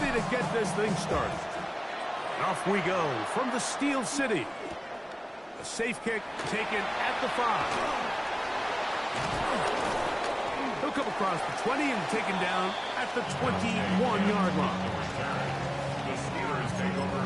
ready to get this thing started. And off we go from the Steel City. A safe kick taken at the 5. He'll come across the 20 and taken down at the 21-yard line. The Steelers take over.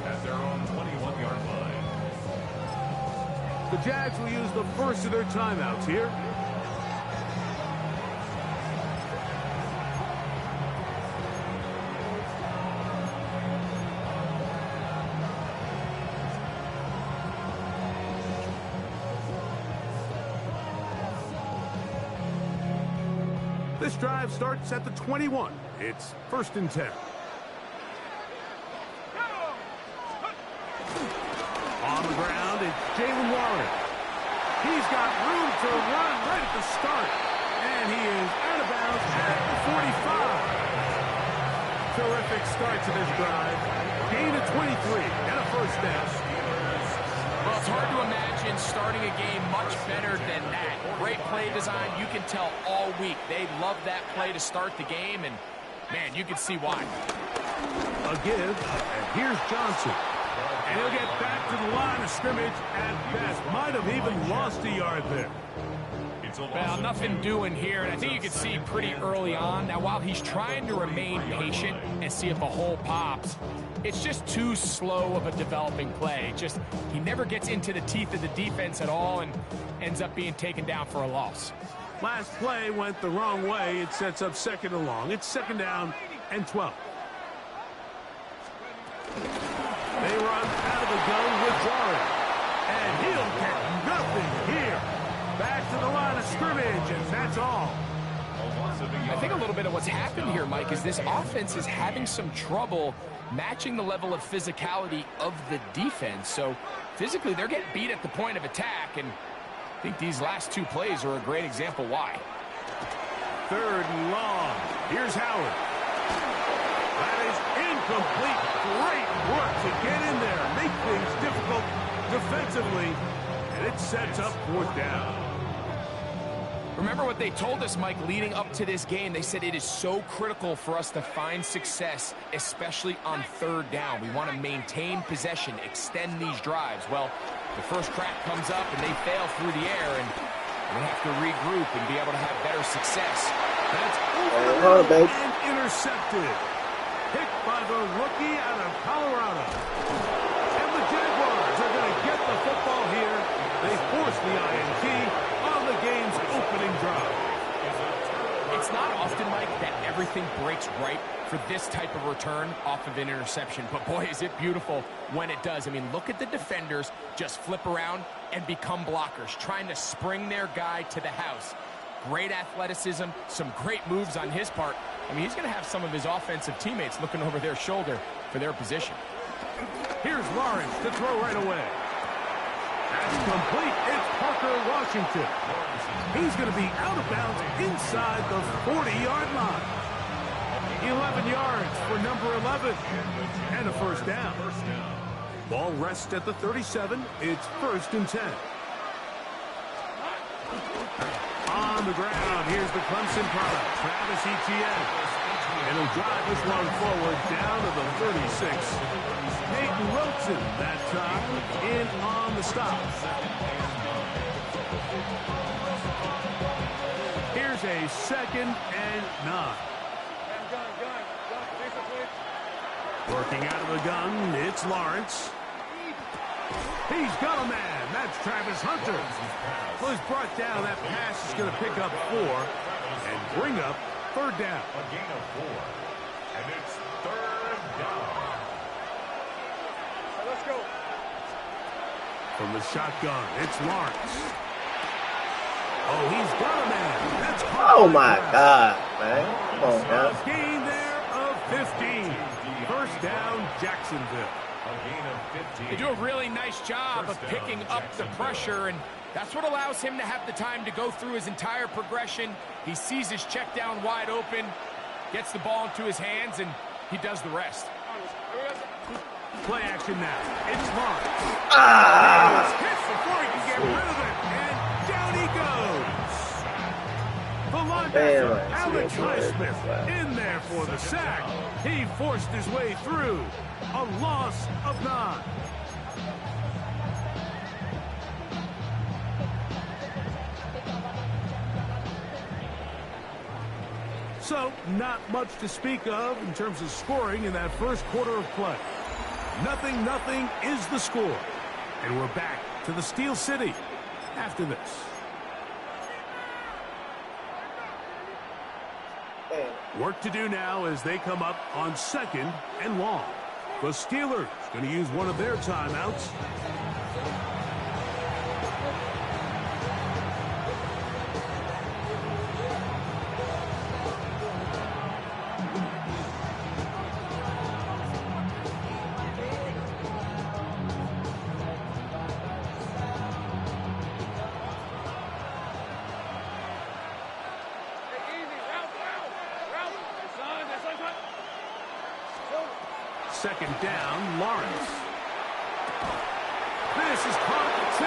At their own 21-yard line. The Jags will use the first of their timeouts here. This drive starts at the 21. It's 1st and 10. On the ground, it's Jalen Warren. He's got room to run right at the start. And he is out of bounds at the 45. Terrific start to this drive. Gain of 23 and a first down. Well, it's hard to imagine starting a game much better than that. Great play design. You can tell all week they love that play to start the game. And, man, you can see why. A give, and here's Johnson. And he'll get back to the line of scrimmage at best. Might have even lost a yard there. Well, nothing doing here, and I think you can see pretty early on. Now, while he's trying to remain patient and see if a hole pops, it's just too slow of a developing play. He never gets into the teeth of the defense at all and ends up being taken down for a loss. Last play went the wrong way. It sets up 2nd and long. It's 2nd down and 12. They run out of the gun with Warren. And he'll get nothing here. Back to the line of scrimmage, and that's all. I think a little bit of what's happened here, Mike, is this offense is having some trouble matching the level of physicality of the defense. So physically, they're getting beat at the point of attack, and I think these last 2 plays are a great example why. 3rd and long. Here's Howard. That is incomplete. Great work to get in there, make things difficult defensively, and it sets up 4th down. Remember what they told us, Mike, leading up to this game. They said it is so critical for us to find success, especially on 3rd down. We want to maintain possession, extend these drives. Well, the first crack comes up, and they fail through the air, and they have to regroup and be able to have better success. That's over the and intercepted. Picked by the rookie out of Colorado. And the Jaguars are going to get the football here. They force the INT on the game's opening drive. It's not often, Mike, that everything breaks right for this type of return off of an interception. But, boy, is it beautiful when it does. I mean, look at the defenders just flip around and become blockers, trying to spring their guy to the house. Great athleticism, some great moves on his part. I mean, he's going to have some of his offensive teammates looking over their shoulder for their position. Here's Lawrence to throw right away. That's complete. It's Parker Washington. He's going to be out of bounds inside the 40-yard line. 11 yards for number 11. And a first down. Ball rests at the 37. It's 1st and 10. On the ground, here's the Clemson product, Travis Etienne. And he'll drive this one forward down to the 36. Peyton Wilson that time in on the stop. Here's a 2nd and 9. Working out of the gun, it's Lawrence. He's got a man. That's Travis Hunter. Well, he's brought down. That pass is going to pick up 4 and bring up 3rd down. A gain of 4. And it's 3rd down. Let's go. From the shotgun, it's Lawrence. Oh, he's got a man. That's Oh, my God, man. Come on, now. A gain there of 15. First down, Jacksonville. A gain of 15. They do a really nice job of picking up the pressure, and that's what allows him to have the time to go through his entire progression. He sees his check down wide open, gets the ball into his hands, and he does the rest. Play action now. It's Lawrence. Ah! Hit before he can get rid of it, and down he goes. The linebacker, Alex Highsmith, in there for the sack. He forced his way through. A loss of 9. So, not much to speak of in terms of scoring in that first quarter of play. 0-0 is the score. And we're back to the Steel City after this. Work to do now as they come up on 2nd and long. The Steelers going to use one of their timeouts. Second down, Lawrence. This is caught at 2.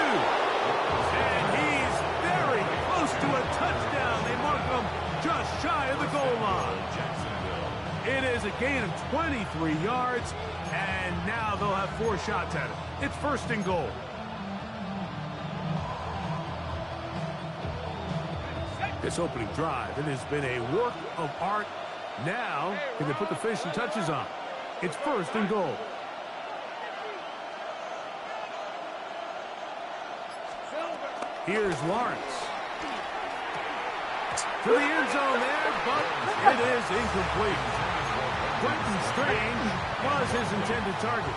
And he's very close to a touchdown. They mark him just shy of the goal line. It is a gain of 23 yards, and now they'll have 4 shots at it. It's 1st and goal. This opening drive, it has been a work of art. Now, can they put the finishing touches on? It's 1st and goal. Here's Lawrence. To the end zone there, but it is incomplete. Quentin Strange was his intended target.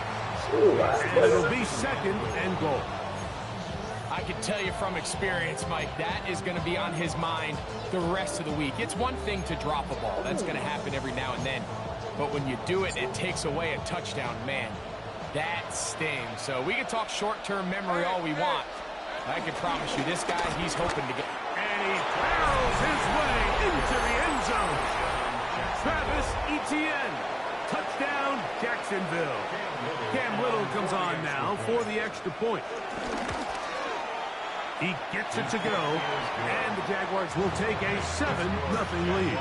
And it'll be 2nd and goal. I can tell you from experience, Mike, that is going to be on his mind the rest of the week. It's one thing to drop a ball. That's going to happen every now and then. But when you do it, it takes away a touchdown, man. That stings. So we can talk short-term memory all we want. I can promise you, this guy, he's hoping to get... And he barrels his way into the end zone. Travis Etienne. Touchdown, Jacksonville. Cam Little comes on now for the extra point. He gets it to go, and the Jaguars will take a 7-0 lead.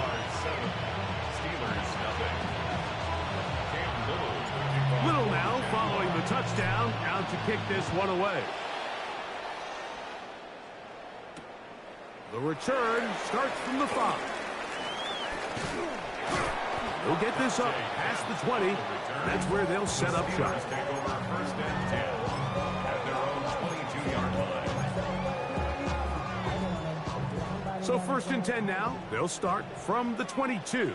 Little now following the touchdown, out to kick this one away. The return starts from the 5. They'll get this up past the 20. That's where they'll set up shop. Take over 1st and 10 at their own 22-yard line. So 1st and 10 now. They'll start from the 22.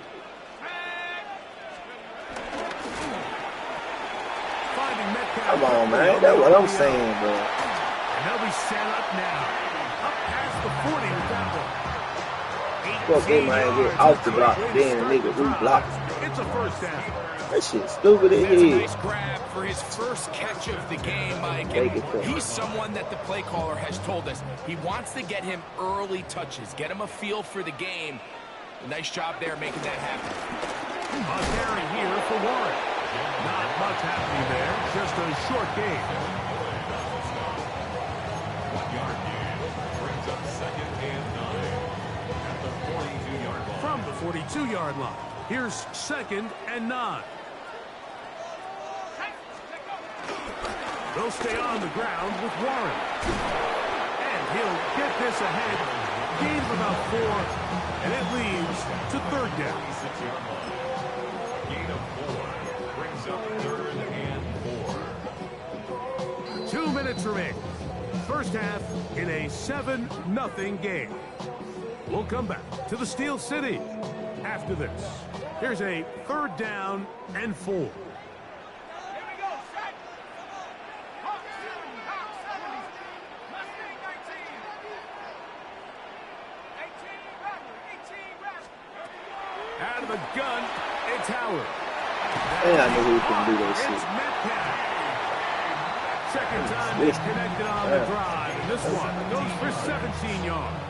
Come on, man. That's what I'm saying, bro. And they'll be set up now. Up past the 40 with that one. Fuck that man get off the block, then the nigga re-block. It's a 1st down. That shit stupid as That's a hell. nice grab for his first catch of the game, Mike. And he's someone that the play caller has told us he wants to get him early touches, get him a feel for the game. A nice job there making that happen. A carry here for Warren. Not much happening there, just a short game. 1-yard gain brings up 2nd and 9 at the 42-yard line. From the 42-yard line, here's 2nd and 9. They'll stay on the ground with Warren. And he'll get this ahead. Gain of about 4, and it leads to 3rd down. 26-yard line. Gain of 4 brings up 3rd and 4. 2 minutes remaining. First half in a 7-0 game. We'll come back to the Steel City after this. Here's a 3rd down and 4. It's Howard. And I knew he couldn't do that It's shit. Metcalf. Second time they connected on the drive, and this one goes for 17 yards.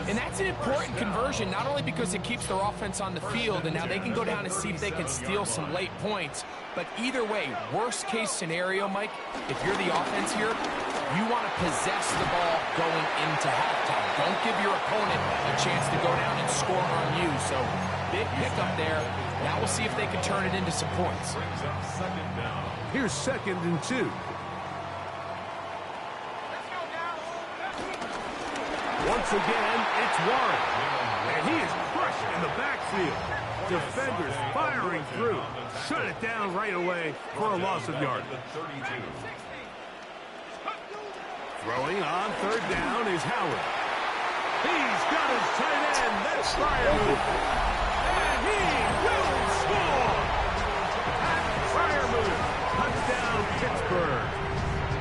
And that's an important conversion, not only because it keeps their offense on the field, and now they can go down and see if they can steal some late points. But either way, worst case scenario, Mike, if you're the offense here, you want to possess the ball going into halftime. Don't give your opponent a chance to go down and score on you. So big pickup there. Now we'll see if they can turn it into some points. Here's 2nd and 2. Once again, it's Warren. And he is crushed in the backfield. Defenders firing through. Shut it down right away for a loss of yardage. Throwing on 3rd down is Howard. He's got his tight end. That's Freiermuth. And he will score. Pat Freiermuth. Touchdown, Pittsburgh.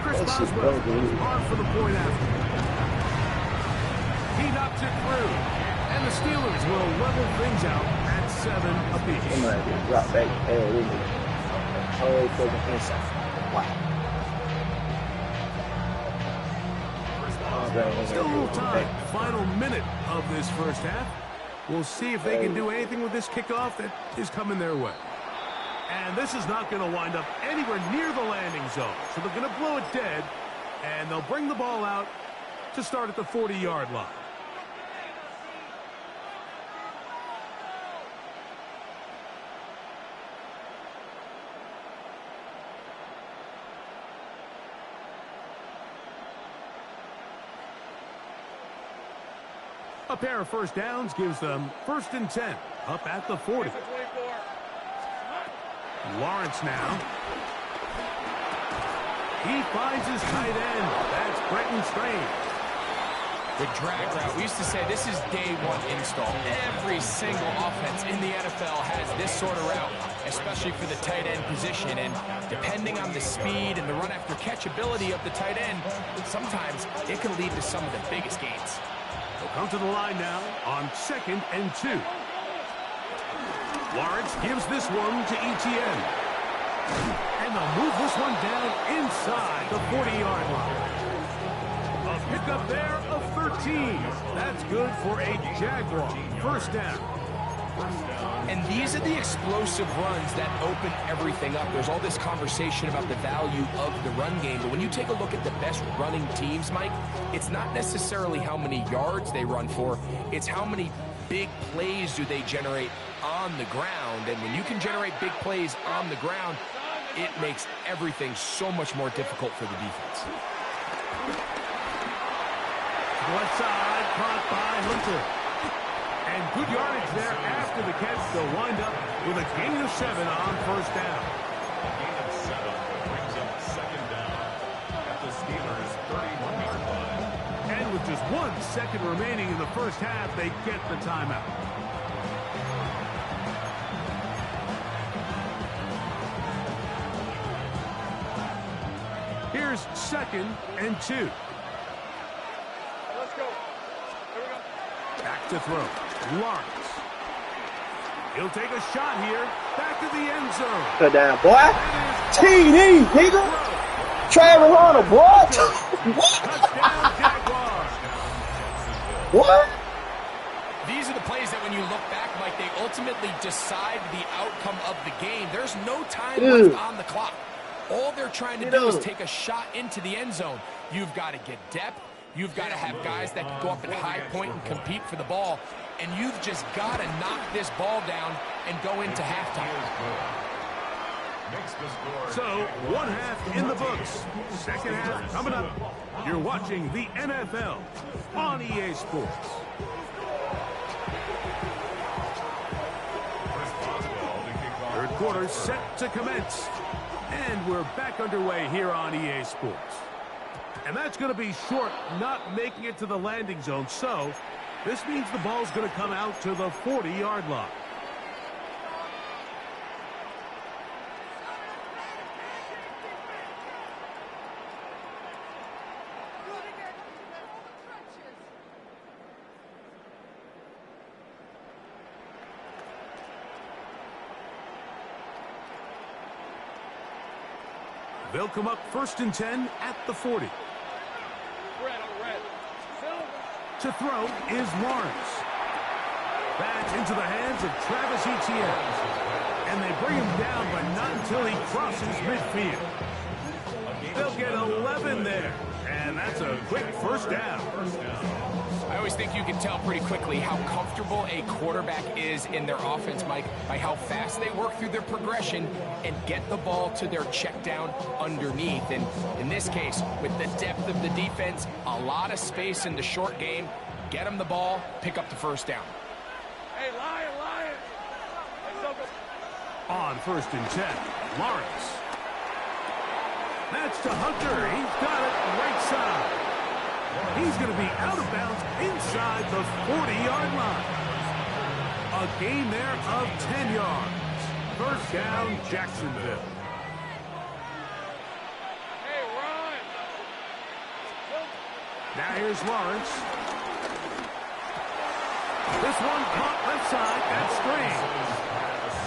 Chris Boswell on for the point after. He knocks it through. And the Steelers will level things out at 7 apiece. I'm going to drop back with me. Whole fucking inside. Wow. Still a little time. Final minute of this first half. We'll see if they can do anything with this kickoff that is coming their way. And this is not going to wind up anywhere near the landing zone. So they're going to blow it dead. And they'll bring the ball out to start at the 40-yard line. A pair of first downs gives them 1st and 10 up at the 40. Lawrence now. He finds his tight end. That's Brenton Strange. The drag route. We used to say this is day one install. Every single offense in the NFL has this sort of route, especially for the tight end position. And depending on the speed and the run after catch ability of the tight end, sometimes it can lead to some of the biggest gains. They'll come to the line now on 2nd and 2. Lawrence gives this one to Etienne. And they'll move this one down inside the 40-yard line. A pickup there of 13. That's good for a Jaguar. 1st down. And these are the explosive runs that open everything up. There's all this conversation about the value of the run game, but when you take a look at the best running teams, Mike, it's not necessarily how many yards they run for, it's how many big plays do they generate on the ground. And when you can generate big plays on the ground, it makes everything so much more difficult for the defense. Left side, caught by Hunter. And good yardage there after the catch. They'll wind up with a gain of 7 on 1st down. A gain of 7 brings up 2nd down at the Steelers' 31-yard line. And with just 1 second remaining in the first half, they get the timeout. Here's 2nd and 2. Back to throw. Lawrence. He'll take a shot here. Back to the end zone. Cut down, boy. TD, nigga. Travis Hunter, boy. Touchdown, Jaguars. What? These are the plays that when you look back, Mike, they ultimately decide the outcome of the game. There's no time left on the clock. All they're trying to do is take a shot into the end zone. You've got to get depth. You've got to have guys that can go up at high point and compete for the ball. And you've just got to knock this ball down and go into halftime. So, 1 half in the books. 2nd half coming up. You're watching the NFL on EA Sports. Third quarter set to commence. And we're back underway here on EA Sports. And that's going to be short, not making it to the landing zone. So, this means the ball's going to come out to the 40-yard line. They'll come up 1st and 10 at the 40. To throw is Lawrence. That's into the hands of Travis Etienne. And they bring him down, but not until he crosses midfield. They'll get 11 there. And that's a quick first down. I always think you can tell pretty quickly how comfortable a quarterback is in their offense, Mike, by how fast they work through their progression and get the ball to their check down underneath. And in this case, with the depth of the defense, a lot of space in the short game, get them the ball, pick up the first down. Hey, Lion! On 1st and 10, Lawrence. That's to Hunter. He's got it right side. He's going to be out of bounds inside the 40-yard line. A gain there of 10 yards. First down, Jacksonville. Hey, Ron! Now here's Lawrence. This one caught left side. That's strange.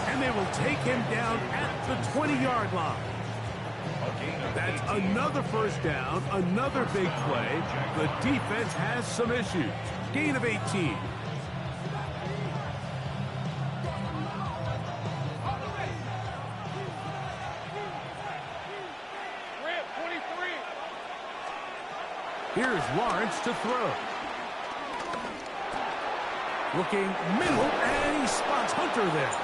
And they will take him down at the 20-yard line. That's another first down, another big play. The defense has some issues. Gain of 18. Here's Lawrence to throw. Looking middle, and he spots Hunter there.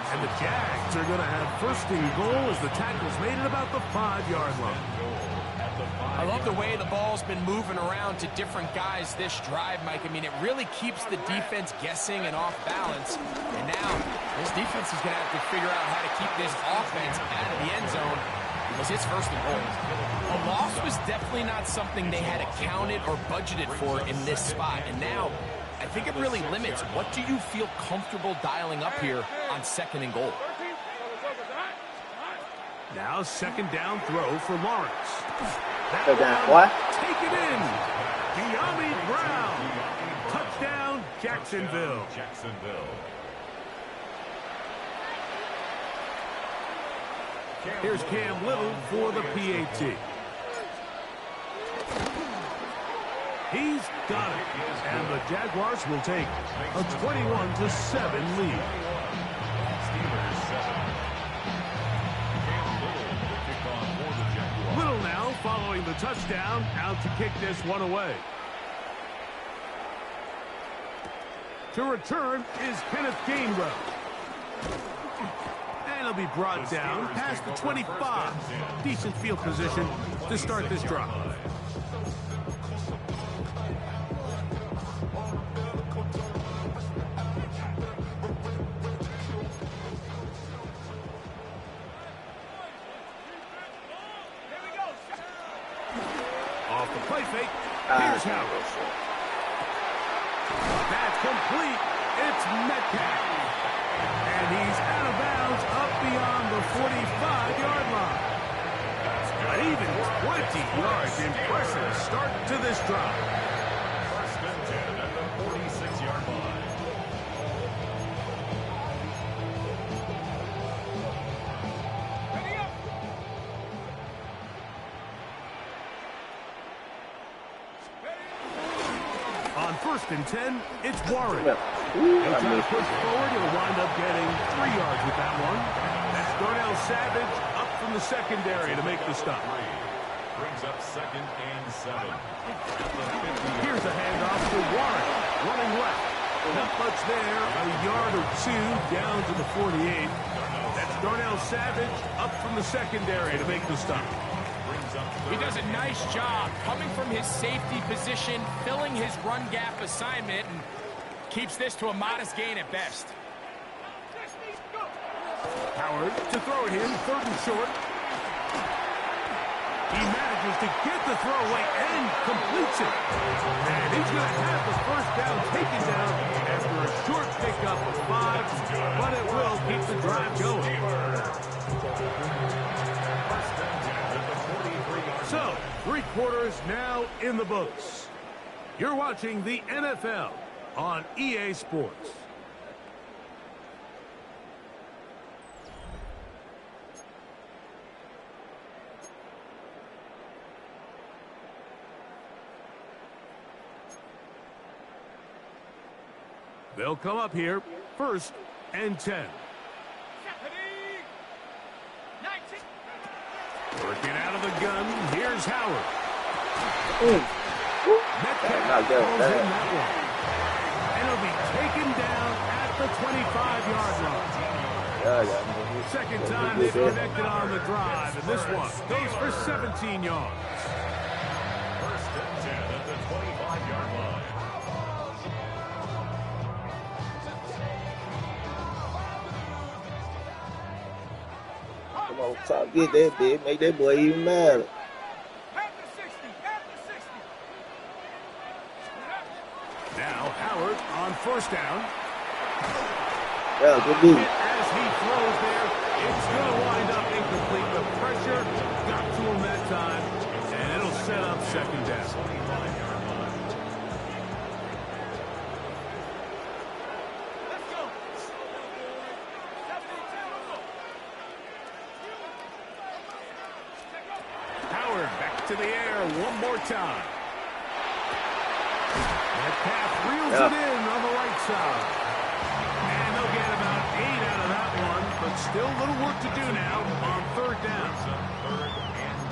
And the Jags are going to have 1st and goal as the tackle's made at about the 5-yard line. I love the way the ball's been moving around to different guys this drive, Mike. I mean, it really keeps the defense guessing and off balance. And now, this defense is going to have to figure out how to keep this offense out of the end zone because it's 1st and goal. A loss was definitely not something they had accounted or budgeted for in this spot. And now, I think it really limits what do you feel comfortable dialing up here on 2nd and goal. Now 2nd down throw for Lawrence. Take it in. De'Ami Brown. Touchdown, Jacksonville. Here's Cam Little for the PAT. He's got it. And the Jaguars will take a 21-7 lead. Little now following the touchdown, out to kick this one away. To return is Kenneth Gainwell. And he'll be brought down past the 25. Decent field position to start this drive. Off the play fake. Here's Harris. That's complete. It's Metcalf. And he's out of bounds up beyond the 45-yard line. An even 20 yards. Impressive start to this drive. 1st and 10 at the 46-yard line. On 1st and 10, it's Warren. He'll try to push forward. He'll wind up getting 3 yards with that one. That's Darnell Savage up from the secondary to make the stop. Brings up 2nd and 7. Here's a handoff to Warren, running left. Not much there, a yard or two down to the 48. That's Darnell Savage up from the secondary to make the stop. He does a nice job coming from his safety position, filling his run gap assignment, and keeps this to a modest gain at best. Howard to throw it in, 3rd and short. He manages to get the throw away and completes it. And he's going to have the first down taken down after a short pickup of 5, but it will keep the drive going. So, 3 quarters now in the books. You're watching the NFL on EA Sports. They'll come up here, 1st and 10. Working out of the gun, here's Howard. Metcalf calls in that one. And he'll be taken down at the 25-yard line. Second time they've connected on the drive, and this one goes for 17 yards. 1st and 10 at the 25-yard line. Come on, top, get that big, make that boy even madder. Now Howard on 1st down. Yeah, good move. As he throws there, it's going to wind up incomplete. The pressure got to him that time, and it'll set up 2nd down. Howard back to the air one more time. Metcalf reels it in on the right side. And they'll get about 8 out of that one, but still a little work to do now on 3rd down.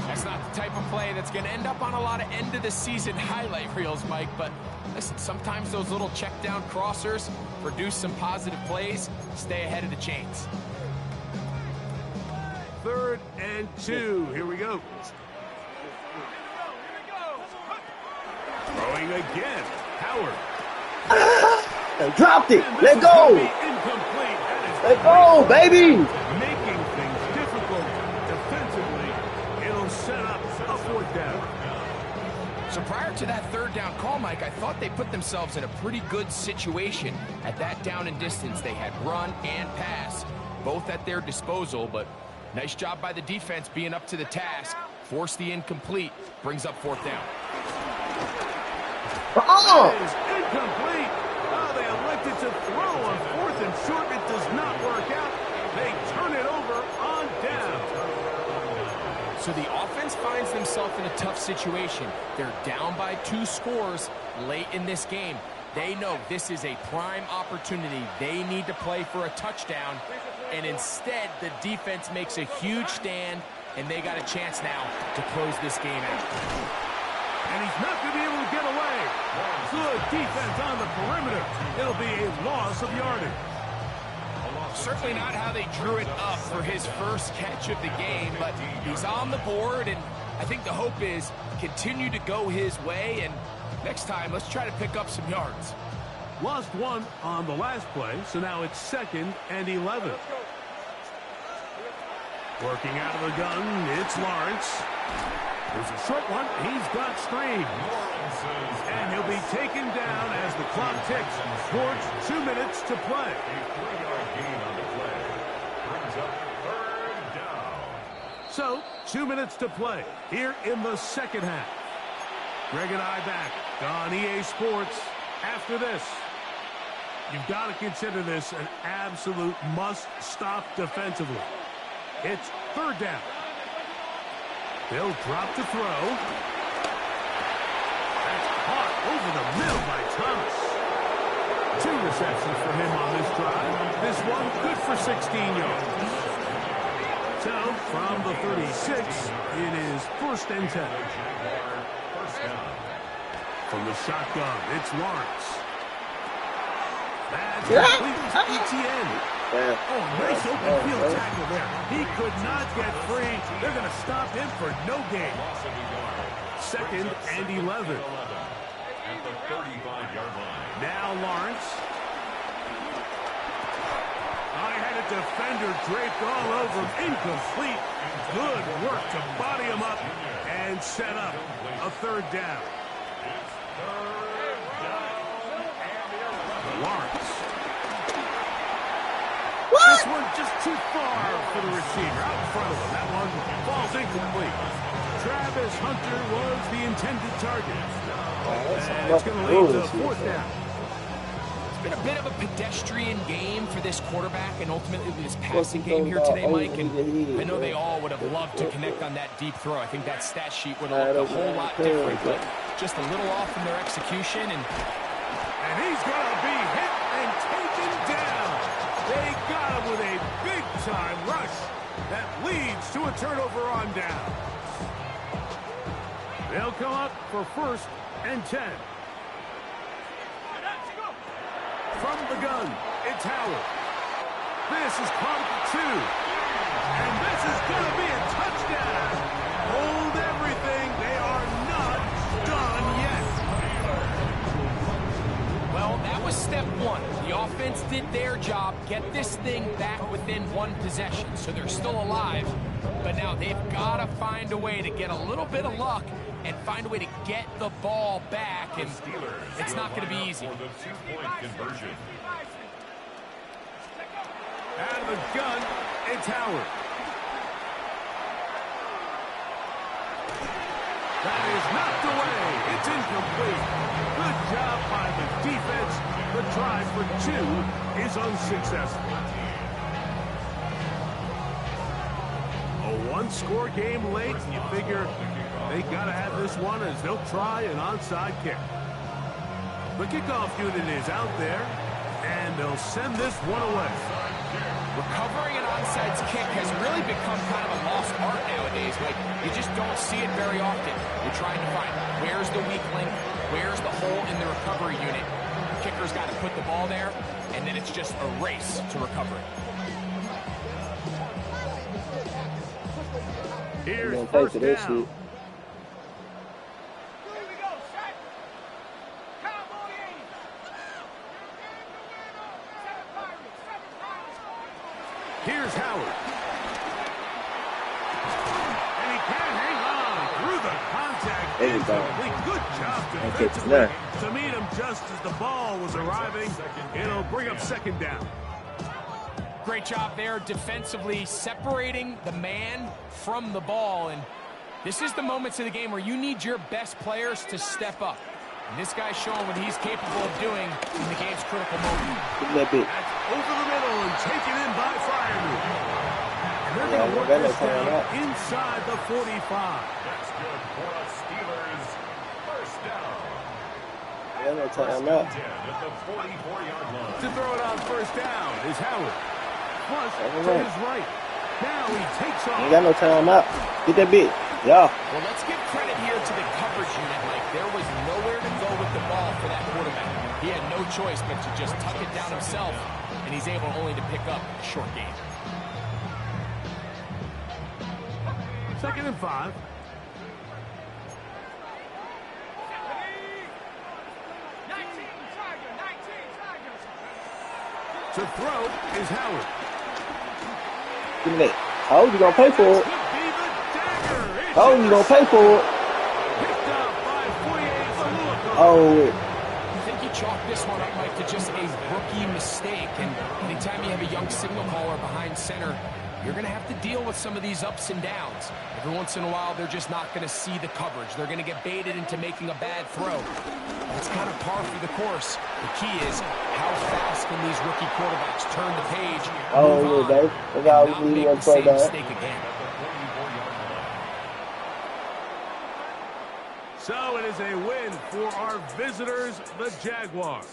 That's not the type of play that's going to end up on a lot of end-of-the-season highlight reels, Mike, but listen, sometimes those little check-down crossers produce some positive plays. Stay ahead of the chains. 3rd and 2. Here we go. Throwing again. Howard. Dropped it. Let go. Incomplete. Let go, baby. Making things difficult defensively. It'll set up a 4th down. So prior to that 3rd down call, Mike, I thought they put themselves in a pretty good situation. At that down and distance, they had run and pass, both at their disposal, but nice job by the defense being up to the task. Force the incomplete, brings up 4th down. That is incomplete. Oh, they elected to throw on 4th and short. It does not work out. They turn it over on down. So the offense finds themselves in a tough situation. They're down by 2 scores late in this game. They know this is a prime opportunity. They need to play for a touchdown, and instead the defense makes a huge stand, and they got a chance now to close this game out. And he's not going to be able to get away. Good defense on the perimeter. It'll be a loss of yardage. Certainly not how they drew it up for his first catch of the game, but he's on the board, and I think the hope is continue to go his way, and next time, let's try to pick up some yards. Lost 1 on the last play, so now it's 2nd and 11. Working out of the gun, it's Lawrence. There's a short one. He's got stream. And he'll be taken down as the clock ticks towards 2 minutes to play. So, 2 minutes to play here in the 2nd half. Greg and I back on EA Sports after this. You've got to consider this an absolute must-stop defensively. It's 3rd down. They'll drop to throw. That's caught over the middle by Thomas. 2 receptions for him on this drive. This one good for 16 yards. So, from the 36, it is 1st and 10. From the shotgun, it's Lawrence. That's complete to ETN. Oh, nice open field tackle there. He could not get free. They're going to stop him for no gain. 2nd and 11. At the 35-yard line. Now Lawrence. I had a defender draped all over him. Incomplete. Good work to body him up and set up a 3rd down. Lawrence. This one just too far for the receiver. Out in front of him. That one falls incomplete. Travis Hunter was the intended target. And it's going to lead to 4th down. It's been a bit of a pedestrian game for this quarterback and ultimately this passing game here today, Mike. And I know they all would have loved to connect on that deep throw. I think that stat sheet would have looked a whole lot different, but just a little off in their execution. And he's going to be hit and rush that leads to a turnover on down. They'll come up for 1st and 10. From the gun, it's Howard. This is caught at the 2. And this is going to be a touchdown. Hold everything. They are not done yet. Well, that was step 1. The offense did their job, get this thing back within 1 possession. So they're still alive, but now they've got to find a way to get a little bit of luck and find a way to get the ball back, and it's not going to be easy. For the 2-point conversion. Out of the gun, it's Howard. That is knocked away. It's incomplete. Good job by the defense. The try for 2 is unsuccessful. A 1-score game late, and you figure they got to have this one as they'll try an onside kick. The kickoff unit is out there, and they'll send this one away. Recovering an onside kick has really become kind of a lost art nowadays. Like, you just don't see it very often. You're trying to find where's the weak link, where's the hole in the recovery unit. The kicker's got to put the ball there, and then it's just a race to recover it. Here's 1st down. Here's Howard. And he can't hang on through the contact. Incomplete. Good job defensively to meet him just as the ball was arriving. It'll bring up 2nd down. Great job there defensively, separating the man from the ball. And this is the moments of the game where you need your best players to step up. And this guy's showing what he's capable of doing in the game's critical moment. That's over the middle and taken in by Fryermuth. And they're going to work this down inside the 45. That's good for the Steelers. 1st down. Time out. At the 44-yard line. To throw it on 1st down is Howard. Plus to his right. Now he takes off. Ain't got no time out. Get that bit. Yeah. Well, let's give credit here to the coverage unit. Like, there was nowhere to go with the ball for that quarterback. He had no choice but to just tuck it down himself, and he's able only to pick up a short gain. 2nd and 5. To throw is Howard. Give me that. Oh, you gonna pay for it. Oh, you gonna pay for it. Picked up by Oh. I think you chalk this one up, Mike, to just a rookie mistake. And anytime you have a young signal caller behind center, you're going to have to deal with some of these ups and downs. Every once in a while, they're just not going to see the coverage. They're going to get baited into making a bad throw. It's kind of par for the course. The key is how fast can these rookie quarterbacks turn the page, move on, and not make the same mistake again. So it is a win for our visitors, the Jaguars.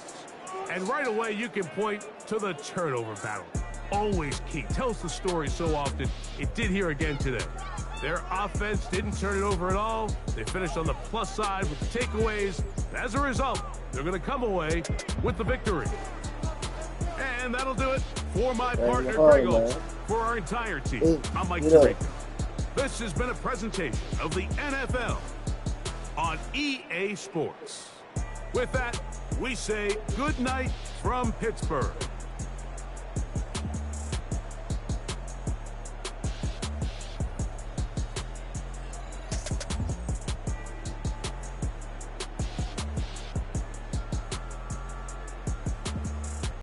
And right away, you can point to the turnover battle. Always key. Tells the story so often. It did here again today. Their offense didn't turn it over at all. They finished on the plus side with the takeaways. As a result, they're going to come away with the victory. And that'll do it for my partner, Greg Olson. For our entire team, I'm Mike Tirico. This has been a presentation of the NFL on EA Sports. With that, we say good night from Pittsburgh.